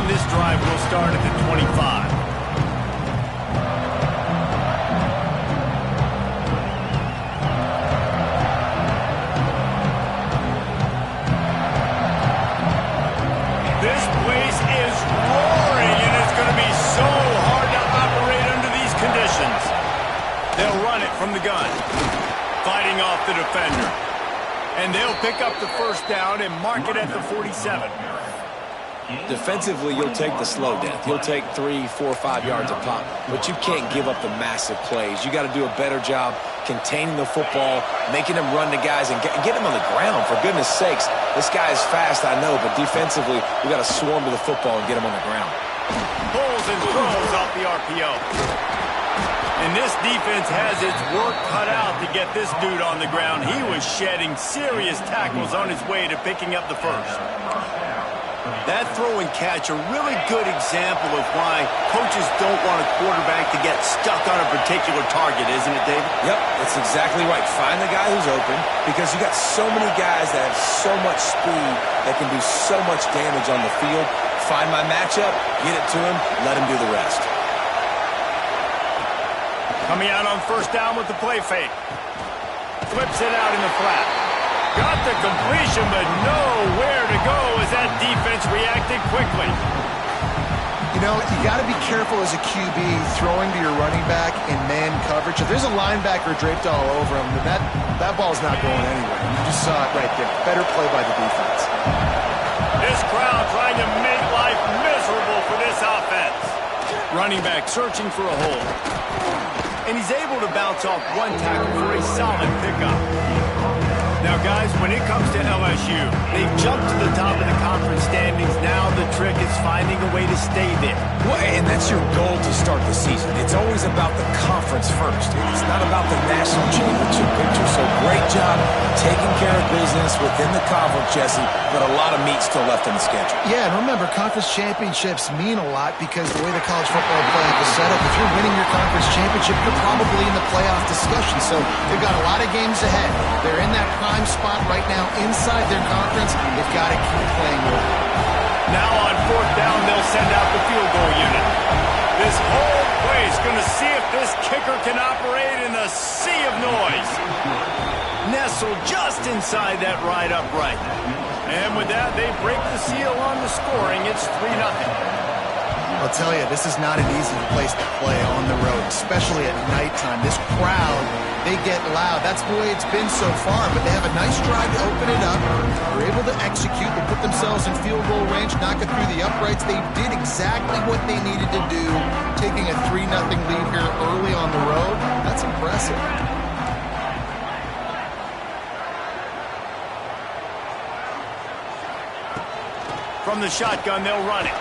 And this drive will start at the 25. This place is roaring, and it's going to be so hard to operate under these conditions. They'll run it from the gun, fighting off the defender. And they'll pick up the first down and mark it at the 47. Defensively, you'll take the slow death. You'll take 3, 4, 5 yards a pop, but you can't give up the massive plays. You got to do a better job containing the football, making them run to guys, and get them on the ground. For goodness sakes, this guy is fast, I know, but defensively, we got to swarm to the football and get him on the ground. Pulls and throws off the RPO. And this defense has its work cut out to get this dude on the ground. He was shedding serious tackles on his way to picking up the first. That throw and catch a really good example of why coaches don't want a quarterback to get stuck on a particular target, isn't it, David? Yep, that's exactly right. Find the guy who's open, because you got so many guys that have so much speed that can do so much damage on the field. Find my matchup, get it to him, let him do the rest. Coming out on first down with the play fake. Flips it out in the flat. Got the completion, but nowhere to go as that defense reacted quickly. You know, you got to be careful as a QB throwing to your running back in man coverage. If there's a linebacker draped all over him, then that ball's not going anywhere. You just saw it right there. Better play by the defense. This crowd trying to make life miserable for this offense. Running back searching for a hole. And he's able to bounce off one tackle for a solid pickup. Now, guys, when it comes to LSU, they've jumped to the top of the conference standings. Now the trick is finding a way to stay there. Well, and that's your goal to start the season. It's always about the conference first. It's not about the national championship picture. So great job taking care of business within the conference, Jesse, but a lot of meat still left in the schedule. Yeah, and remember, conference championships mean a lot because the way the college football playoff is set up, if you're winning your conference championship, you're probably in the playoff discussion. So they've got a lot of games ahead. They're in that prime spot right now inside their conference. They've got to keep playing well. Now on fourth down, they'll send out the field goal unit. This whole place going to see if this kicker can operate in a sea of noise. Nestled just inside that right upright. And with that, they break the seal on the scoring. It's 3-0. I'll tell you, this is not an easy place to play on the road, especially at nighttime. This crowd, they get loud. That's the way it's been so far, but they have a nice drive to open it up. They're able to execute. They put themselves in field goal range, knock it through the uprights. They did exactly what they needed to do, taking a 3-0 lead here early on the road. That's impressive. From the shotgun, they'll run it.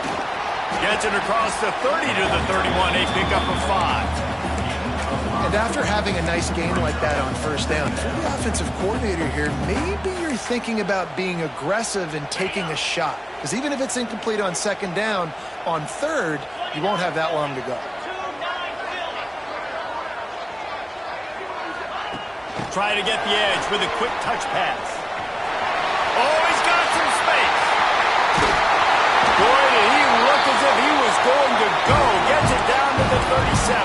Gets it across the 30 to the 31. A pickup of 5. And after having a nice game like that on first down, if you're the offensive coordinator here, maybe you're thinking about being aggressive and taking a shot. Because even if it's incomplete on second down, on third, you won't have that long to go. Try to get the edge with a quick touch pass. Oh, he's got some space. Boy, did he look as if he was going to go. Gets it down to the 37.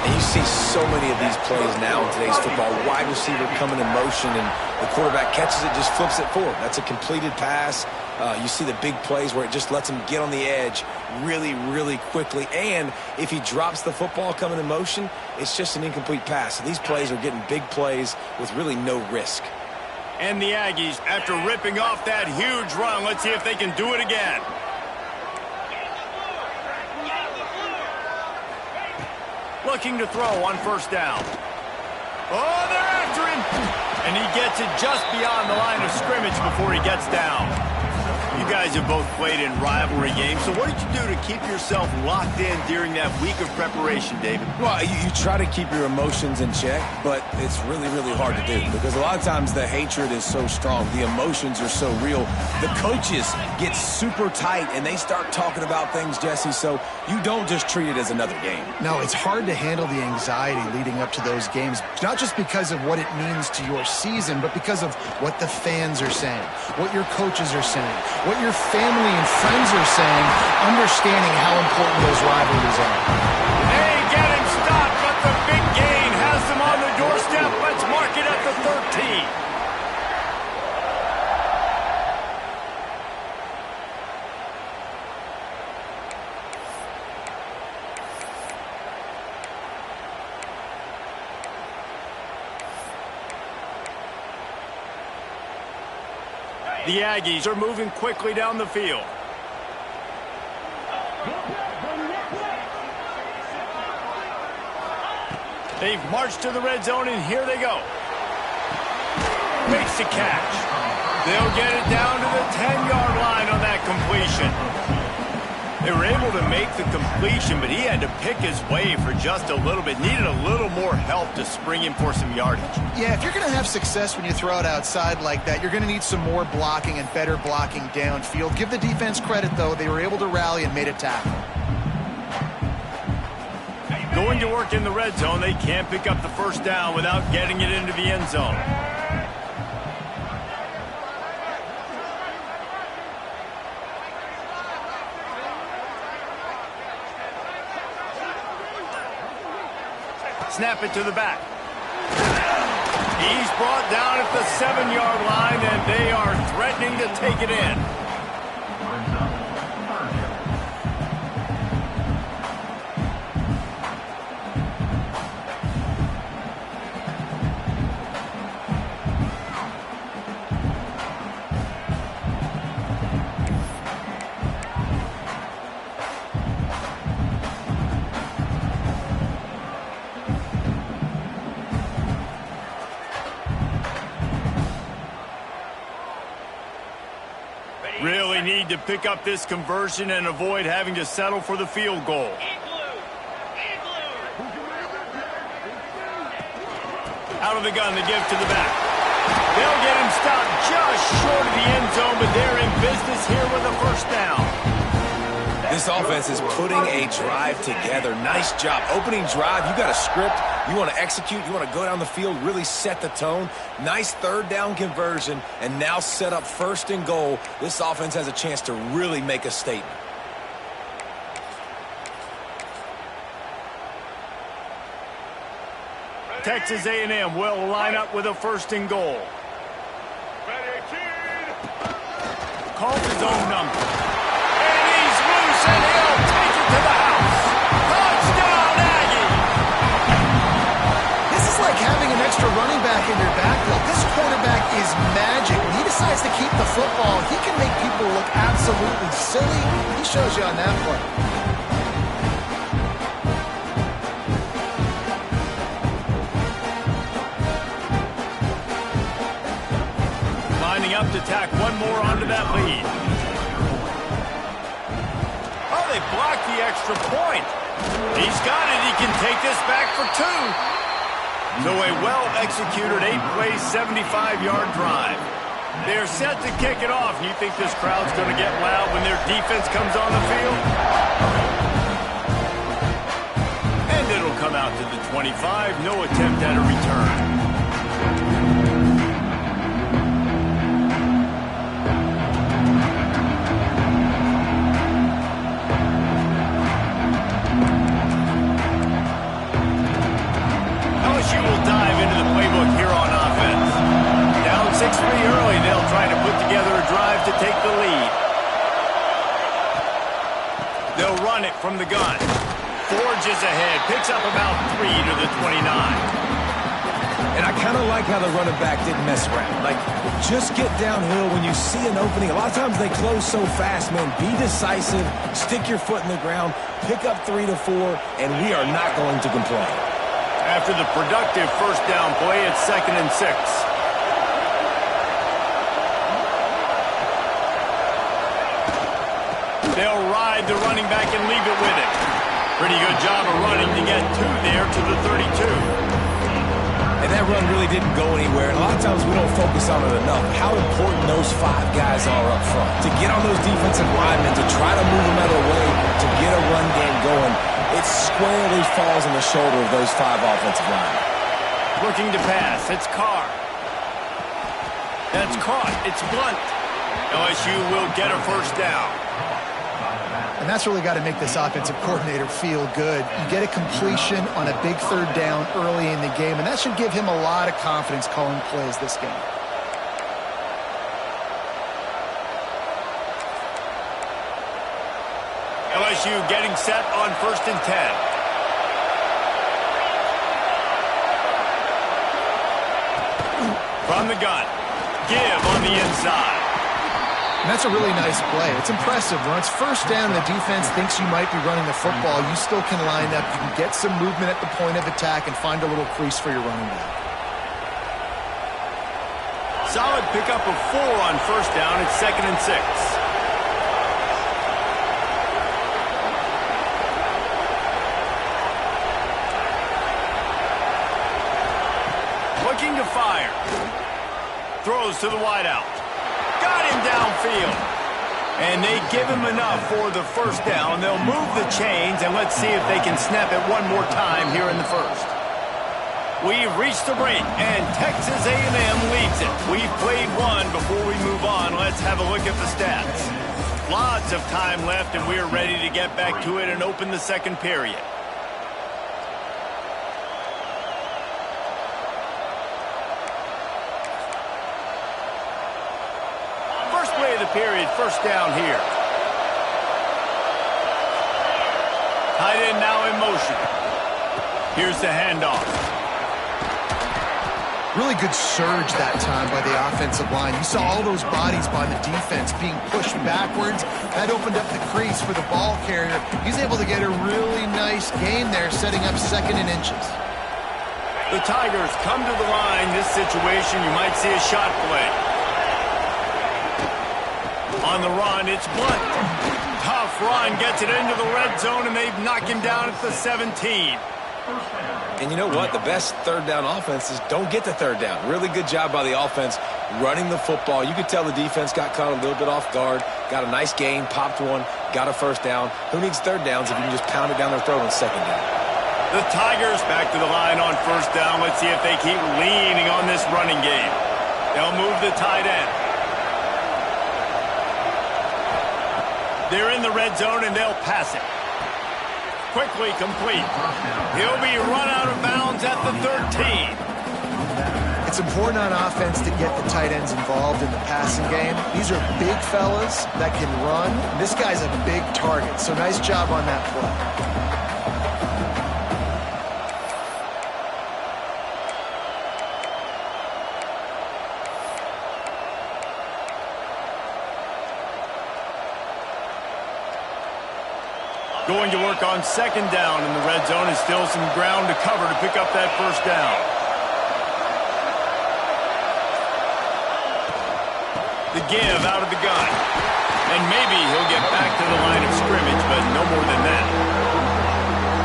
And you see so many of these plays now in today's football. Wide receiver coming in motion, and the quarterback catches it, just flips it forward. That's a completed pass. You see the big plays where it just lets him get on the edge really, really quickly. And if he drops the football coming in motion, it's just an incomplete pass. So these plays are getting big plays with really no risk. And the Aggies, after ripping off that huge run, let's see if they can do it again. Looking to throw on first down. Oh, they're after him. And he gets it just beyond the line of scrimmage before he gets down. You guys have both played in rivalry games, so what did you do to keep yourself locked in during that week of preparation, David? Well, you try to keep your emotions in check, but it's really, really hard to do because a lot of times the hatred is so strong. The emotions are so real. The coaches get super tight, and they start talking about things, Jesse, so you don't just treat it as another game. No, it's hard to handle the anxiety leading up to those games, not just because of what it means to your season, but because of what the fans are saying, what your coaches are saying, what your family and friends are saying, understanding how important those rivalries are. They get him stopped, but the big gain has them on the doorstep. Let's mark it at the 13. The Aggies are moving quickly down the field. They've marched to the red zone, and here they go. Makes the catch. They'll get it down to the 10-yard line on that completion. They were able to make the completion, but he had to pick his way for just a little bit. Needed a little more help to spring him for some yardage. Yeah, if you're going to have success when you throw it outside like that, you're going to need some more blocking and better blocking downfield. Give the defense credit, though. They were able to rally and made a tackle. Going to work in the red zone, they can't pick up the first down without getting it into the end zone. Snap it to the back. He's brought down at the 7-yard line, and they are threatening to take it in. Really need to pick up this conversion and avoid having to settle for the field goal. Out of the gun, the give to the back. They'll get him stopped just short of the end zone, but they're in business here with a first down. This offense is putting a drive together. Nice job. Opening drive, you got a script. You want to execute. You want to go down the field, really set the tone. Nice third down conversion, and now set up first and goal. This offense has a chance to really make a statement. Texas A&M will line up with a first and goal. Calls his own number. And he's loose, and he'll take it to the house. Touchdown, Aggie! This is like having an extra running back in your backfield. This quarterback is magic. When he decides to keep the football, he can make people look absolutely silly. He shows you on that play. Up to tack one more onto that lead. Oh, they blocked the extra point. He's got it. He can take this back for 2. So a well-executed 8-play, 75-yard drive. They're set to kick it off. You think this crowd's going to get loud when their defense comes on the field? And it'll come out to the 25. No attempt at a return. LSU will dive into the playbook here on offense. Down 6-3 early, they'll try to put together a drive to take the lead. They'll run it from the gun. Forges ahead, picks up about 3 to the 29. And I kind of like how the running back didn't mess around. Like, just get downhill when you see an opening. A lot of times they close so fast, man. Be decisive, stick your foot in the ground, pick up 3 to 4, and we are not going to complain. After the productive first down play, it's 2nd and 6. They'll ride the running back and leave it with it. Pretty good job of running to get 2 there to the 32. And that run really didn't go anywhere. And a lot of times we don't focus on it enough. How important those 5 guys are up front. To get on those defensive linemen, to try to move them out of the way, to get a run game going. It squarely falls on the shoulder of those 5 offensive linemen. Looking to pass. It's Carr. That's caught. It's Blunt. LSU will get a first down. And that's really got to make this offensive coordinator feel good. You get a completion on a big third down early in the game, and that should give him a lot of confidence calling plays this game. LSU getting set on 1st and 10. From the gun. Give on the inside. And that's a really nice play. It's impressive. When it's first down and the defense thinks you might be running the football, you still can line up. You can get some movement at the point of attack and find a little crease for your running back. Solid pickup of 4 on 1st down. It's 2nd and 6. Looking to fire. Throws to the wideout. Got him downfield. And they give him enough for the first down. They'll move the chains, and let's see if they can snap it one more time here in the first. We've reached the break, and Texas A&M leads it. We've played one. Before we move on, let's have a look at the stats. Lots of time left, and we're ready to get back to it and open the second period. Play of the period, first down here. Tight end now in motion. Here's the handoff. Really good surge that time by the offensive line. You saw all those bodies by the defense being pushed backwards. That opened up the crease for the ball carrier. He's able to get a really nice gain there, setting up 2nd and inches. The Tigers come to the line. This situation, you might see a shot play. On the run, it's Blunt. Tough run, gets it into the red zone, and they've knocked him down at the 17. And you know what? The best third down offense is don't get the third down. Really good job by the offense running the football. You could tell the defense got caught a little bit off guard, got a nice gain, popped one, got a first down. Who needs third downs if you can just pound it down their throat on 2nd down? The Tigers back to the line on 1st down. Let's see if they keep leaning on this running game. They'll move the tight end. They're in the red zone, and they'll pass it. Quickly complete. He'll be run out of bounds at the 13. It's important on offense to get the tight ends involved in the passing game. These are big fellas that can run. This guy's a big target, so nice job on that play. Going to work on 2nd down in the red zone, and still some ground to cover to pick up that first down. The give out of the gun. And maybe he'll get back to the line of scrimmage, but no more than that.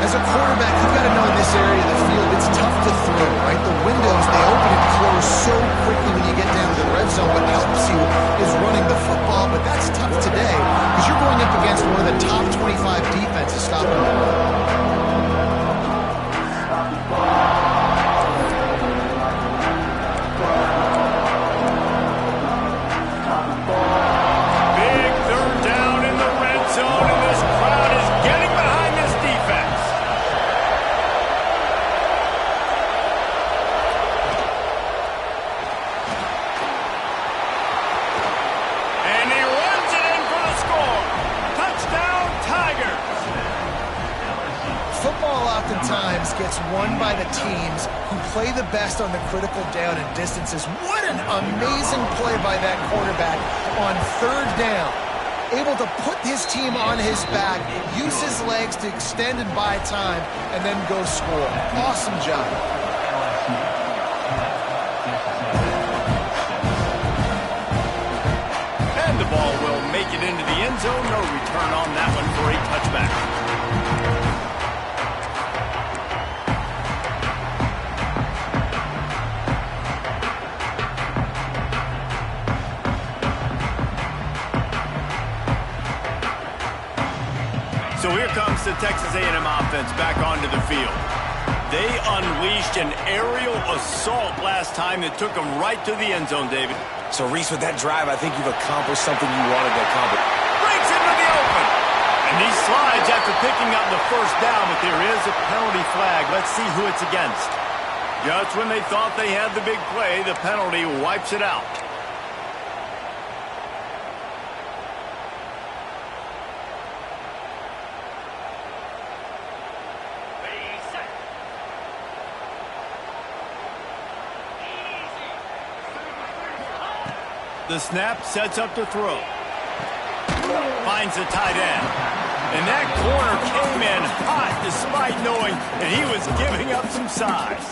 As a quarterback, you've got to know in this area of the field, it's tough to throw, right? The windows, they open and close so quickly when you get down to the red zone. What helps you is running the football, but that's tough today because you're going up against one of the top 25 defenses stopping the run. Big third down in the red zone, and this crowd is getting behind this defense. And he runs it in for the score. Touchdown, Tigers. Football oftentimes gets won by the teams who play the best on the critical down and distances. What an amazing play by that quarterback on 3rd down. Able to put his team on his back, use his legs to extend and buy time, and then go score. Awesome job. And the ball will make it into the end zone. No return on that one for a touchback. So here comes the Texas A&M offense back onto the field. They unleashed an aerial assault last time that took them right to the end zone, David. So, Reese, with that drive, I think you've accomplished something you wanted to accomplish. Breaks into the open. And he slides after picking up the first down, but there is a penalty flag. Let's see who it's against. Just when they thought they had the big play, the penalty wipes it out. The snap sets up to throw. Finds the tight end. And that corner came in hot despite knowing that he was giving up some size.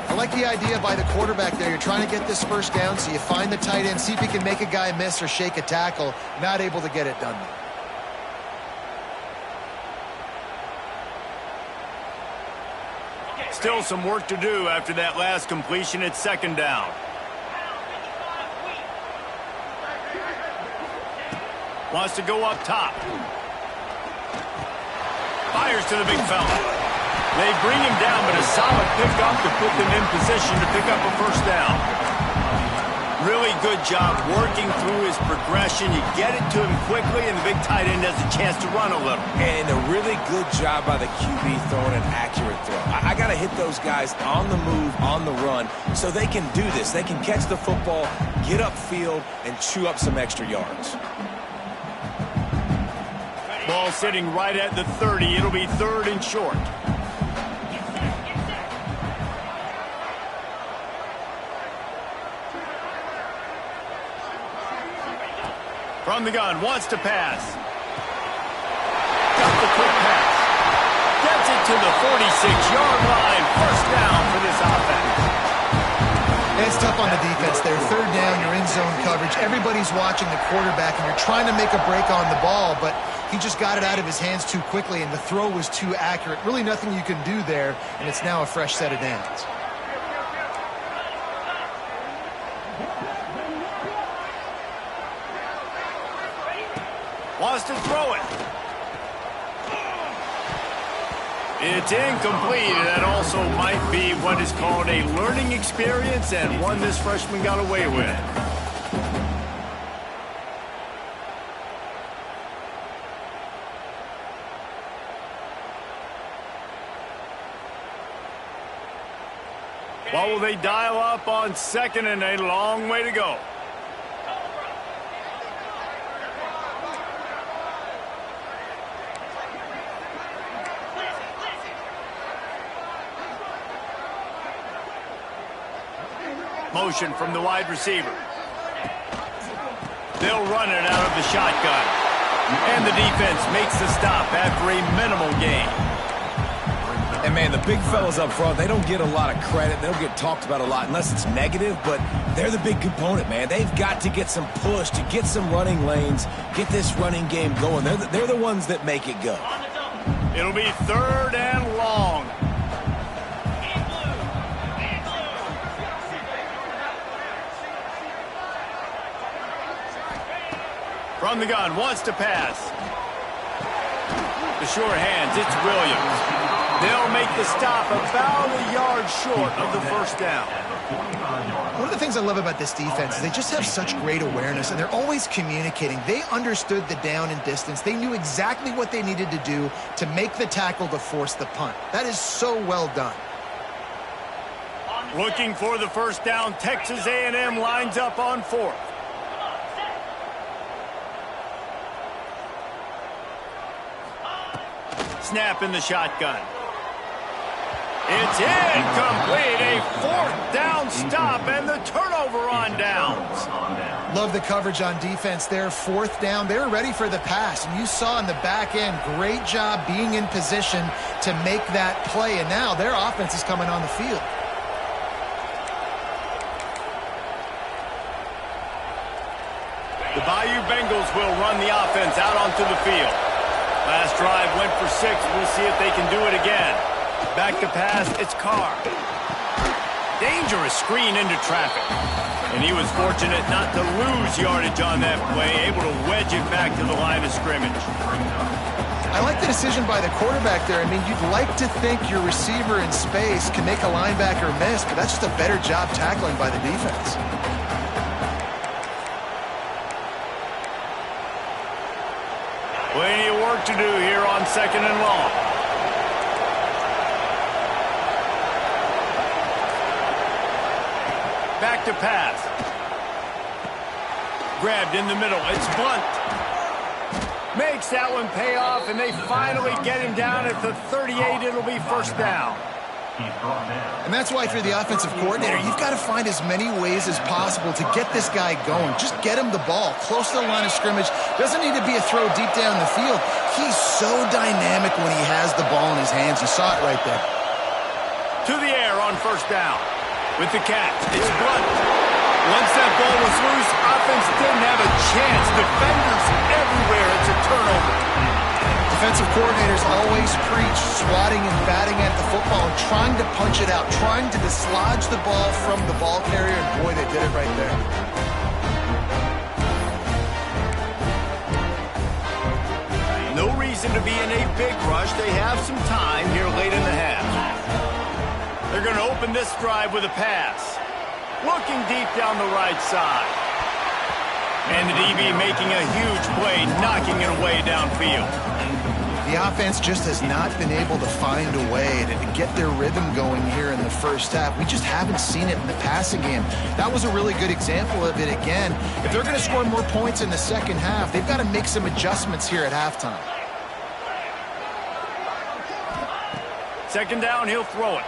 I like the idea by the quarterback there. You're trying to get this first down, so you find the tight end, see if he can make a guy miss or shake a tackle. Not able to get it done. Still some work to do after that last completion at second down. Wants to go up top. Fires to the big fella. They bring him down, but a solid pickup to put them in position to pick up a first down. Really good job working through his progression. You get it to him quickly, and the big tight end has a chance to run a little. And a really good job by the QB throwing an accurate throw. I got to hit those guys on the move, on the run, so they can do this. They can catch the football, get upfield, and chew up some extra yards. Ball sitting right at the 30. It'll be third and short. From the gun, wants to pass. Got the quick pass. Gets it to the 46-yard line. First down for this offense. It's tough on the defense there. Third down, you're in zone coverage. Everybody's watching the quarterback, and you're trying to make a break on the ball, but he just got it out of his hands too quickly, and the throw was too accurate. Really nothing you can do there, and it's now a fresh set of downs. Wants to throw it. It's incomplete. That also might be what is called a learning experience, and one this freshman got away with. What will they dial up on second, and a long way to go? Motion from the wide receiver. They'll run it out of the shotgun. And the defense makes the stop after a minimal gain. And, man, the big fellas up front, they don't get a lot of credit. They don't get talked about a lot unless it's negative, but they're the big component, man. They've got to get some push, to get some running lanes, get this running game going. They're the ones that make it go. It'll be third and long. From the gun, wants to pass. The sure hands, it's Williams. They'll make the stop about a yard short of the first down. One of the things I love about this defense is they just have such great awareness, and they're always communicating. They understood the down and distance. They knew exactly what they needed to do to make the tackle to force the punt. That is so well done. Looking for the first down, Texas A&M lines up on fourth. Snap in the shotgun. It's incomplete. A fourth down stop and the turnover on downs. Love the coverage on defense there. Fourth down. They were ready for the pass. And you saw in the back end, great job being in position to make that play. And now their offense is coming on the field. The Bayou Bengals will run the offense out onto the field. Last drive went for 6. We'll see if they can do it again. Back to pass, it's Carr. Dangerous screen into traffic. And he was fortunate not to lose yardage on that play, able to wedge it back to the line of scrimmage. I like the decision by the quarterback there. I mean, you'd like to think your receiver in space can make a linebacker miss, but that's just a better job tackling by the defense. Plenty of work to do here on 2nd and long. Back to pass. Grabbed in the middle. It's Blunt. Makes that one pay off, and they finally get him down at the 38. It'll be 1st down. And that's why, if you're the offensive coordinator, you've got to find as many ways as possible to get this guy going. Just get him the ball close to the line of scrimmage. Doesn't need to be a throw deep down the field. He's so dynamic when he has the ball in his hands. You saw it right there. To the air on 1st down. With the catch, it's Blunt. Once that ball was loose, offense didn't have a chance. Defenders everywhere. It's a turnover. Defensive coordinators always preach swatting and batting at the football and trying to punch it out, trying to dislodge the ball from the ball carrier, and boy, they did it right there. No reason to be in a big rush. They have some time here late in the half. They're going to open this drive with a pass. Looking deep down the right side. And the DB making a huge play, knocking it away downfield. The offense just has not been able to find a way to get their rhythm going here in the 1st half. We just haven't seen it in the passing game. That was a really good example of it again. If they're going to score more points in the 2nd half, they've got to make some adjustments here at halftime. 2nd down, he'll throw it.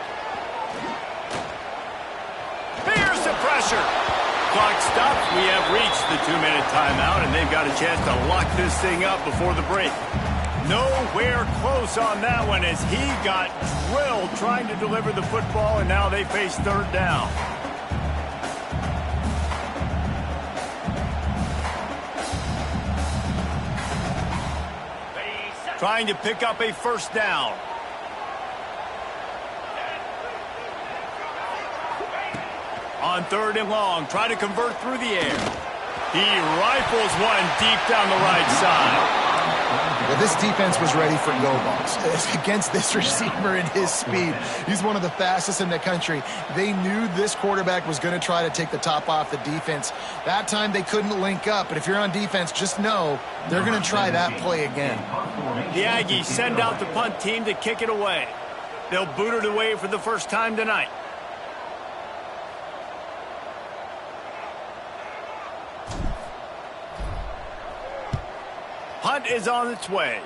Here's the pressure. Clock stops. We have reached the 2-minute timeout, and they've got a chance to lock this thing up before the break. Nowhere close on that one as he got drilled trying to deliver the football, and now they face 3rd down. Trying to pick up a 1st down. On 3rd and long, try to convert through the air. He rifles one deep down the right side. Well, this defense was ready for go balls against this receiver and his speed. He's one of the fastest in the country. They knew this quarterback was going to try to take the top off the defense. That time they couldn't link up, but if you're on defense, just know they're going to try that play again. The Aggies send out the punt team to kick it away. They'll boot it away for the 1st time tonight. Punt is on its way.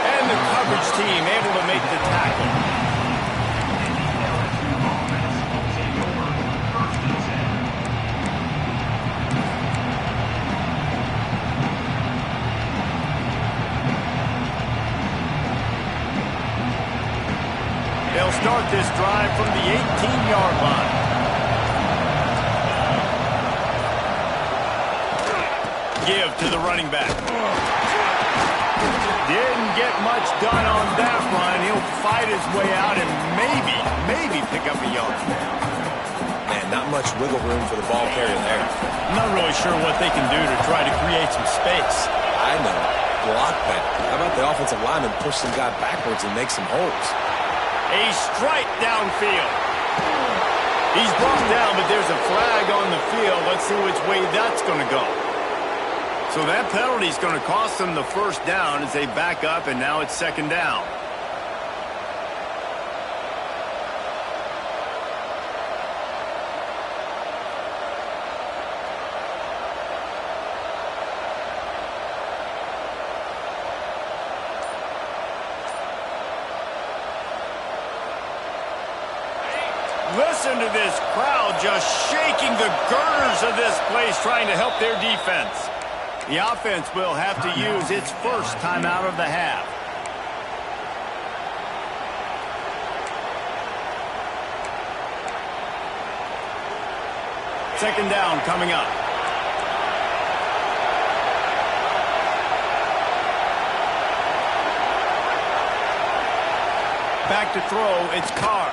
And the coverage team able to make the tackle. They'll start this drive from the 18-yard line. Give to the running back. Didn't get much done on that run. He'll fight his way out and maybe pick up a yard. Man, not much wiggle room for the ball carrier there. I'm not really sure what they can do to try to create some space. I know. Block that. How about the offensive lineman push some guy backwards and make some holes? A strike downfield. He's brought down, but there's a flag on the field. Let's see which way that's going to go. So that penalty is going to cost them the 1st down as they back up, and now it's 2nd down. Listen to this crowd just shaking the girders of this place, trying to help their defense. The offense will have to use its 1st timeout of the half. Second down coming up. Back to throw, it's Carr.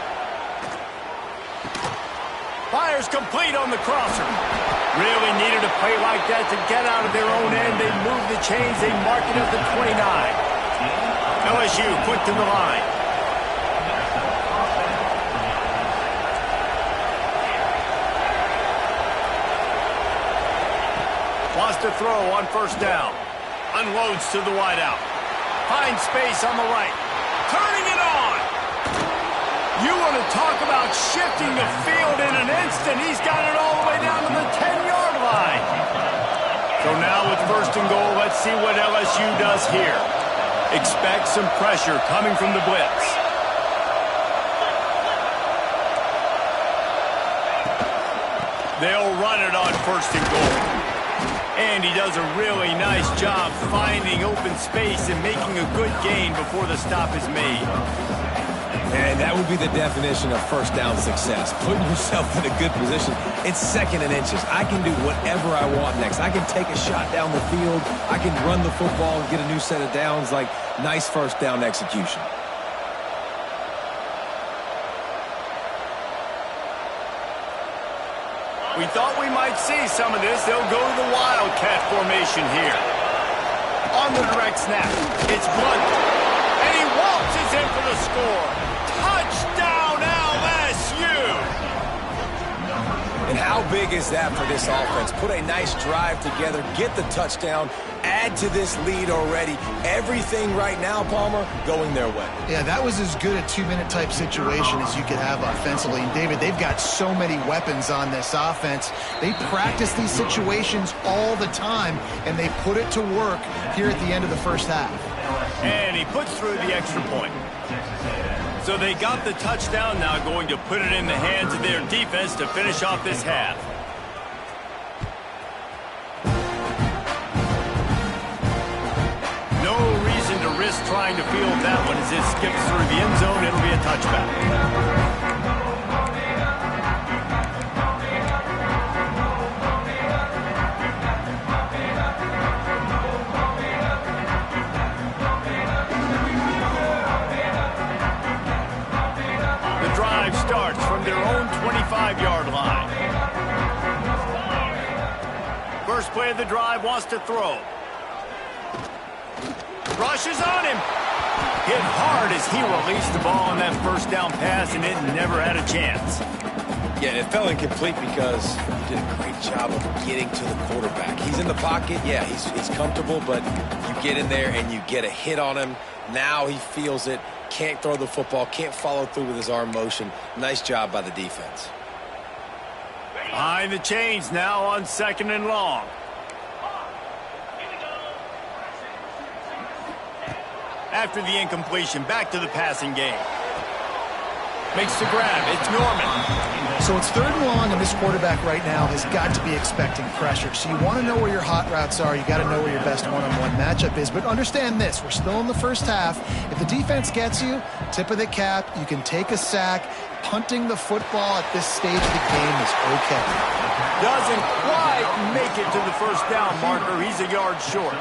Fires Fires complete on the crosser. Really needed a play like that to get out of their own end. They move the chains. They mark it at the 29. LSU quick to the line. Wants to throw on first down. Unloads to the wideout. Finds space on the right. Turning it on. You want to talk about shifting the field in an instant. He's got it all the way down to the 10-yard line. So now with first and goal, let's see what LSU does here. Expect some pressure coming from the blitz. They'll run it on first and goal. And he does a really nice job finding open space and making a good gain before the stop is made. And that would be the definition of first down success. Putting yourself in a good position. It's second and inches. I can do whatever I want next. I can take a shot down the field. I can run the football and get a new set of downs. Like, nice first down execution. We thought we might see some of this. They'll go to the Wildcat formation here. On the direct snap, it's Blunt. And he waltzes in for the score. Touchdown, LSU! And how big is that for this offense? Put a nice drive together, get the touchdown, add to this lead already. Everything right now, Palmer, going their way. Yeah, that was as good a two-minute type situation as you could have offensively. And, David, they've got so many weapons on this offense. They practice these situations all the time, and they put it to work here at the end of the first half. And he puts through the extra point. So they got the touchdown, now going to put it in the hands of their defense to finish off this half. No reason to risk trying to field that one as it skips through the end zone. It'll be a touchback. Starts from their own 25-yard line. First play of the drive, wants to throw. Rushes on him. Hit hard as he released the ball on that first down pass, and it never had a chance. Yeah, it fell incomplete because he did a great job of getting to the quarterback. He's in the pocket. Yeah, he's comfortable, but you get in there and you get a hit on him. Now he feels it. Can't throw the football, can't follow through with his arm motion. Nice job by the defense. Behind the chains now on second and long. After the incompletion, back to the passing game. Makes the grab. It's Norman. So it's third and long, and this quarterback right now has got to be expecting pressure. So you want to know where your hot routes are. You got to know where your best one-on-one matchup is. But understand this, we're still in the first half. If the defense gets you, tip of the cap, you can take a sack. Punting the football at this stage of the game is okay. Doesn't quite make it to the first down marker. He's a yard short.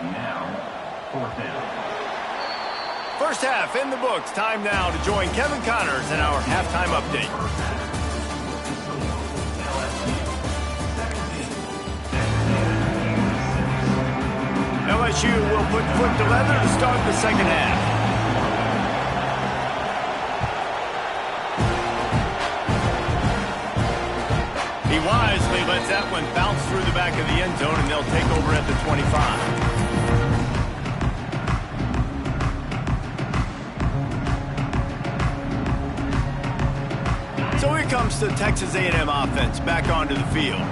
Now, fourth down. First half in the books. Time now to join Kevin Connors in our halftime update. LSU will put foot to leather to start the second half. He wisely lets that one bounce through the back of the end zone, and they'll take over at the 25. So here comes the Texas A&M offense back onto the field.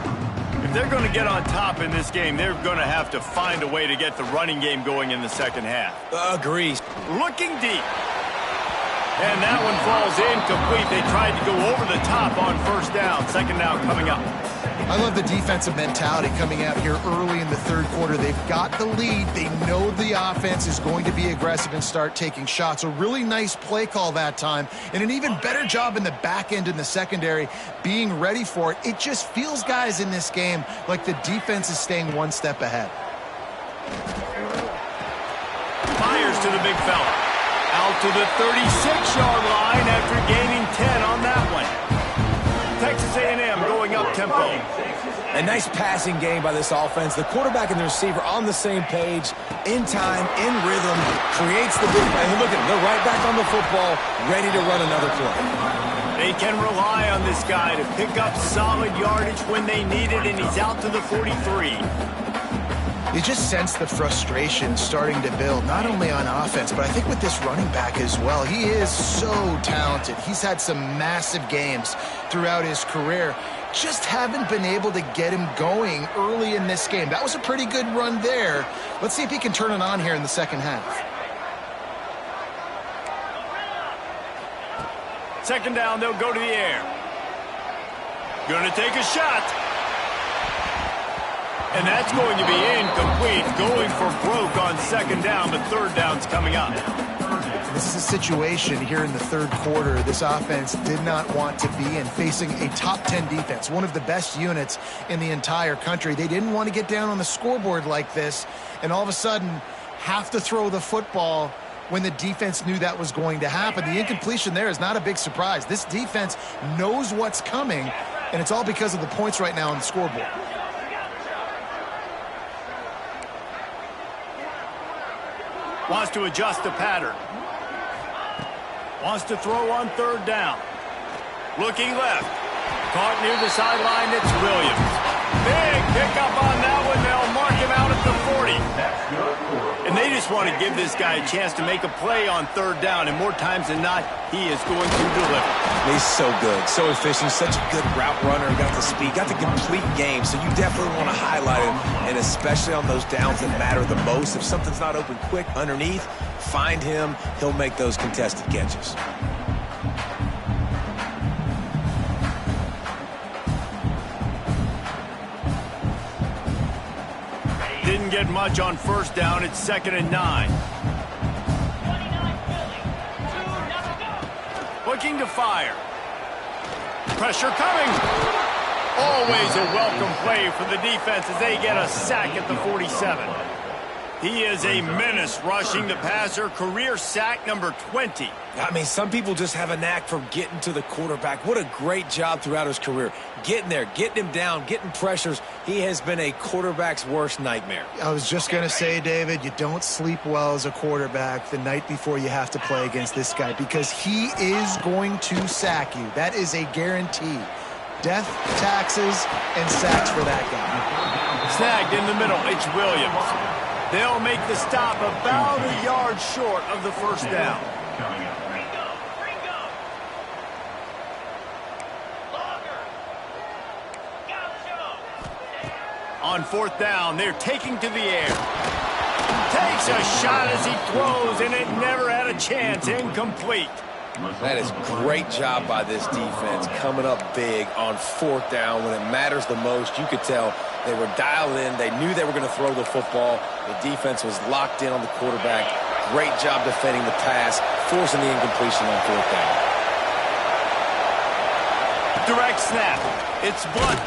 If they're going to get on top in this game, they're going to have to find a way to get the running game going in the second half. Agrees. Looking deep. And that one falls incomplete. They tried to go over the top on first down. Second down coming up. I love the defensive mentality coming out here early in the third quarter. They've got the lead. They know the offense is going to be aggressive and start taking shots. A really nice play call that time, and an even better job in the back end in the secondary being ready for it. It just feels, guys, in this game like the defense is staying one step ahead. Fires to the big fella. Out to the 36-yard line after gaining 10 on that one. tempo. A nice passing game by this offense. The quarterback and the receiver on the same page, in time, in rhythm, creates the big play. Look at them. They're right back on the football, ready to run another play. They can rely on this guy to pick up solid yardage when they need it, and he's out to the 43. You just sense the frustration starting to build, not only on offense, but I think with this running back as well. He is so talented. He's had some massive games throughout his career. Just haven't been able to get him going early in this game. That was a pretty good run there. Let's see if he can turn it on here in the second half. Second down, they'll go to the air. Gonna take a shot. And that's going to be incomplete. Going for broke on second down, but third down's coming up. This is a situation here in the third quarter this offense did not want to be in, facing a top 10 defense, one of the best units in the entire country. They didn't want to get down on the scoreboard like this and all of a sudden have to throw the football when the defense knew that was going to happen. The incompletion there is not a big surprise. This defense knows what's coming, and it's all because of the points right now on the scoreboard. Wants to adjust the pattern. Wants to throw on third down. Looking left. Caught near the sideline, it's Williams. Big pickup on that one. They'll mark him out at the 40. And they just want to give this guy a chance to make a play on third down, and more times than not, he is going to deliver. He's so good, so efficient, such a good route runner, got the speed, got the complete game, so you definitely want to highlight him, and especially on those downs that matter the most. If something's not open quick underneath, find him, he'll make those contested catches. Didn't get much on first down. It's 2nd and 9. Looking to fire. Pressure coming. Always a welcome play for the defense as they get a sack at the 47. He is a menace rushing the passer. Career sack number 20. I mean, some people just have a knack for getting to the quarterback. What a great job throughout his career. Getting there, getting him down, getting pressures. He has been a quarterback's worst nightmare. I was just going to say, David, you don't sleep well as a quarterback the night before you have to play against this guy because he is going to sack you. That is a guarantee. Death, taxes, and sacks for that guy. Snagged in the middle. It's Williams. They'll make the stop about a yard short of the first down. On fourth down, they're taking to the air. Takes a shot as he throws, and it never had a chance. Incomplete. That is great job by this defense, coming up big on fourth down when it matters the most. You could tell they were dialed in. They knew they were going to throw the football. The defense was locked in on the quarterback. Great job defending the pass, forcing the incompletion on fourth down. Direct snap. It's Blunt.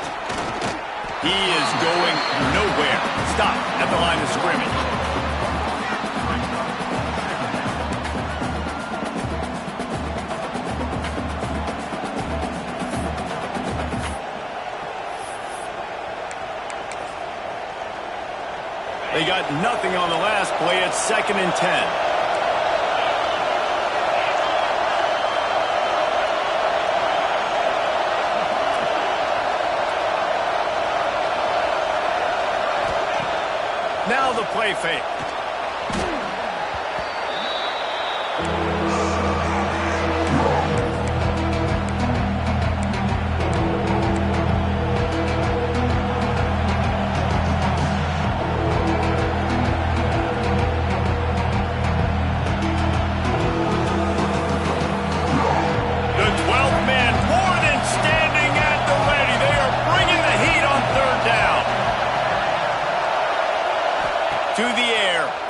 He is going nowhere. Stop at the line of scrimmage. They got nothing on the last play. It's 2nd and 10. Now the play fake.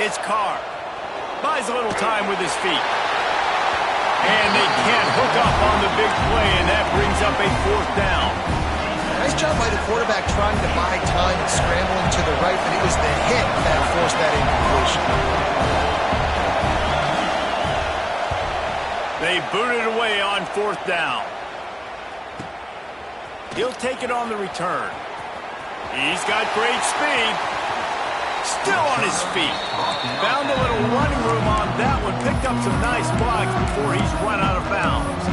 It's Carr. Buys a little time with his feet. And they can't hook up on the big play, and that brings up a fourth down. Nice job by the quarterback trying to buy time and scrambling to the right, but it was the hit that forced that incompletion. They booted away on fourth down. He'll take it on the return. He's got great speed. Still on his feet. Found a little running room on that one. Picked up some nice blocks before he's run out of bounds.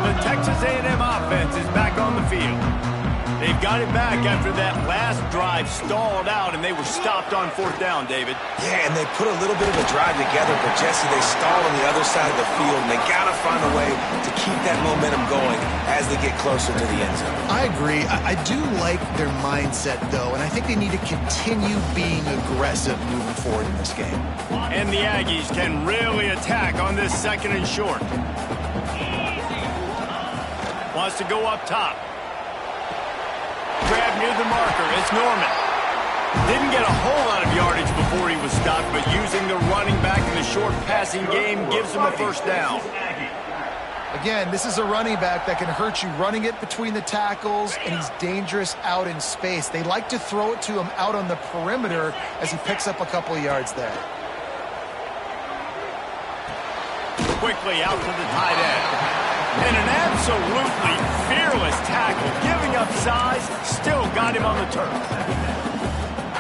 The Texas A&M offense is back on the field. They've got it back after that last drive stalled out, and they were stopped on 4th down, David. Yeah, and they put a little bit of a drive together, but, Jesse, they stalled on the other side of the field, and they got to find a way to keep that momentum going as they get closer to the end zone. I agree. I do like their mindset, though, and I think they need to continue being aggressive moving forward in this game. And the Aggies can really attack on this 2nd and short. Wants to go up top. Grab near the marker. It's Norman. Didn't get a whole lot of yardage before he was stopped, but using the running back in the short passing game gives him a 1st down. Again, this is a running back that can hurt you running it between the tackles, and he's dangerous out in space. They like to throw it to him out on the perimeter as he picks up a couple of yards there. Quickly out to the tight end. And an absolutely fearless tackle, giving up size, still got him on the turf.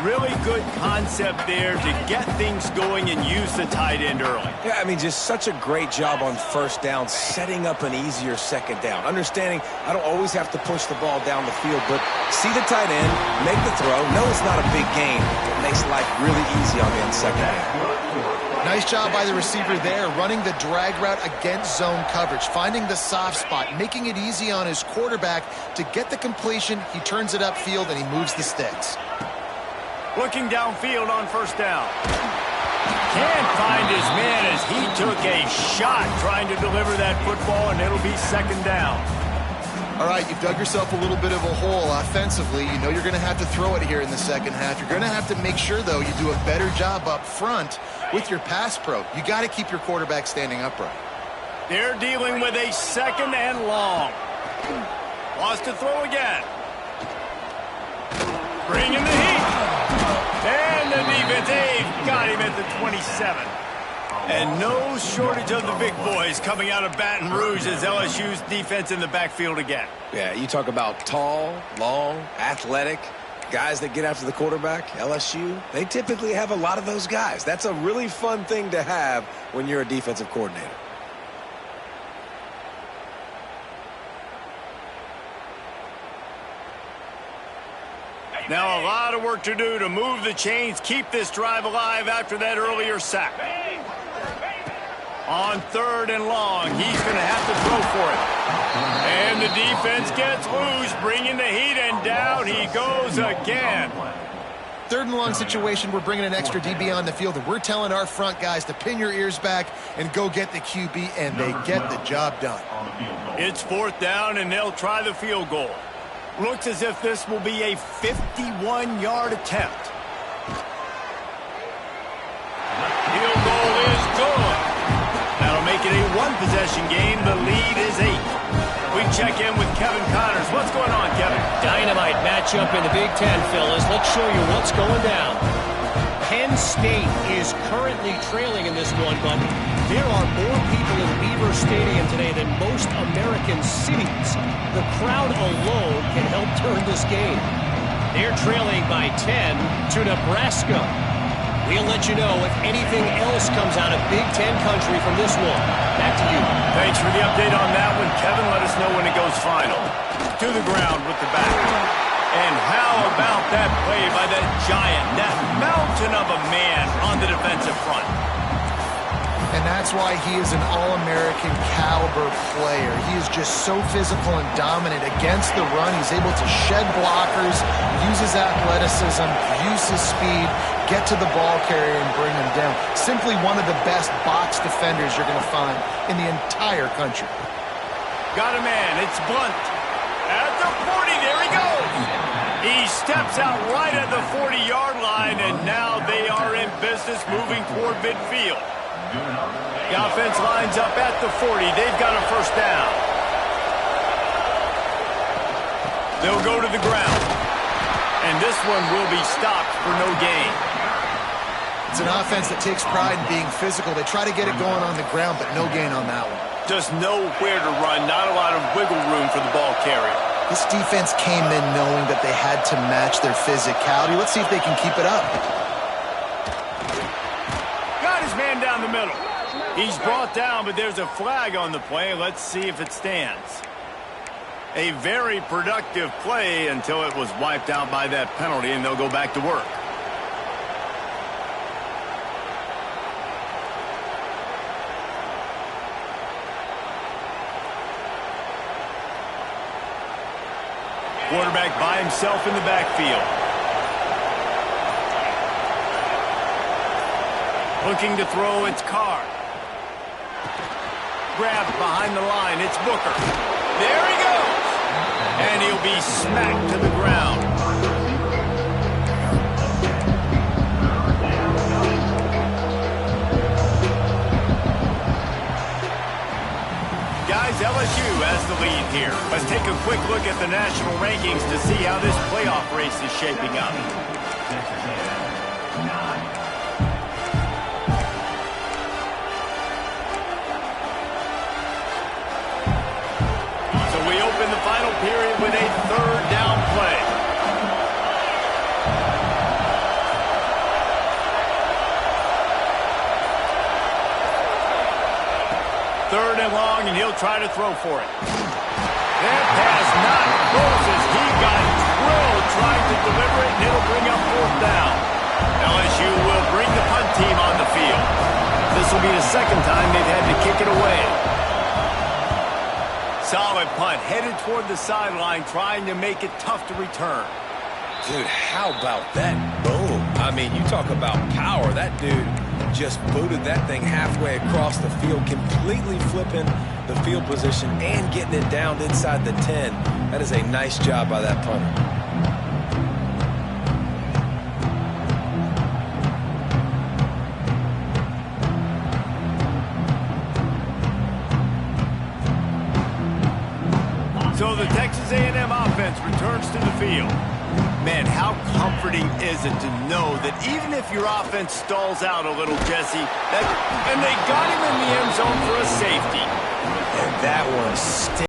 Really good concept there to get things going and use the tight end early. Yeah, I mean, just such a great job on 1st down, setting up an easier 2nd down. Understanding I don't always have to push the ball down the field, but see the tight end, make the throw. No, it's not a big gain. It makes life really easy on the 2nd down. Nice job by the receiver there, running the drag route against zone coverage, finding the soft spot, making it easy on his quarterback to get the completion. He turns it upfield, and he moves the sticks. Looking downfield on 1st down. Can't find his man as he took a shot trying to deliver that football, and it'll be 2nd down. All right, you've dug yourself a little bit of a hole offensively. You know you're going to have to throw it here in the 2nd half. You're going to have to make sure, though, you do a better job up front with your pass pro. You got to keep your quarterback standing upright. They're dealing with a 2nd and long. Wants to throw again. Bringing the heat. And the defense, they've got him at the 27. And no shortage of the big boys coming out of Baton Rouge as LSU's defense in the backfield again. Yeah, you talk about tall, long, athletic, guys that get after the quarterback. LSU, they typically have a lot of those guys. That's a really fun thing to have when you're a defensive coordinator. Now a lot of work to do to move the chains, keep this drive alive after that earlier sack. On 3rd and long, he's going to have to throw for it. And the defense gets loose, bringing the heat, and down he goes again. 3rd and long situation, we're bringing an extra DB on the field, and we're telling our front guys to pin your ears back and go get the QB, and they get the job done. It's 4th down, and they'll try the field goal. Looks as if this will be a 51-yard attempt. Field goal is good. That'll make it a 1-possession game. The lead is 8. We check in with Kevin Connors. What's going on, Kevin? Dynamite matchup in the Big Ten, fellas. Let's show you what's going down. Penn State is currently trailing in this one, but there are more people in Beaver Stadium today than most American cities. The crowd alone can help turn this game. They're trailing by 10 to Nebraska. We'll let you know if anything else comes out of Big Ten country from this one. Back to you. Thanks for the update on that one. Kevin, let us know when it goes final. To the ground with the back. And how about that play by that giant, that mountain of a man on the defensive front? And that's why he is an All-American caliber player. He is just so physical and dominant against the run. He's able to shed blockers, use his athleticism, use his speed, get to the ball carrier and bring him down. Simply one of the best box defenders you're going to find in the entire country. Got a man. It's Blunt. At the 40, there he goes. He steps out right at the 40-yard line, and now they are in business moving toward midfield. The offense lines up at the 40. They've got a 1st down. They'll go to the ground. And this one will be stopped for no gain. It's an offense that takes pride in being physical. They try to get it going on the ground, but no gain on that one. Just nowhere to run, not a lot of wiggle room for the ball carrier. This defense came in knowing that they had to match their physicality. Let's see if they can keep it up. Got his man down the middle. He's brought down, but there's a flag on the play. Let's see if it stands. A very productive play until it was wiped out by that penalty, and they'll go back to work. Quarterback by himself in the backfield. Looking to throw, it's Carr. Grabbed behind the line, it's Booker. There he goes! And he'll be smacked to the ground. Guys, LSU has the lead here. Let's take a quick look at the national rankings to see how this playoff race is shaping up. So we open the final period with a third down play. Third and long, and he'll try to throw for it. That pass not Moses. He got drilled trying to deliver it, and it'll bring up fourth down. LSU will bring the punt team on the field. This will be the second time they've had to kick it away. Solid punt, headed toward the sideline, trying to make it tough to return. Dude, how about that boom? I mean, you talk about power. That dude just booted that thing halfway across the field, completely flipping the field position and getting it down inside the 10. That is a nice job by that punter. So the Texas A&M offense returns to the field. Man, how comforting is it to know that even if your offense stalls out a little, Jesse, and they got him in the end zone for a safety. And that one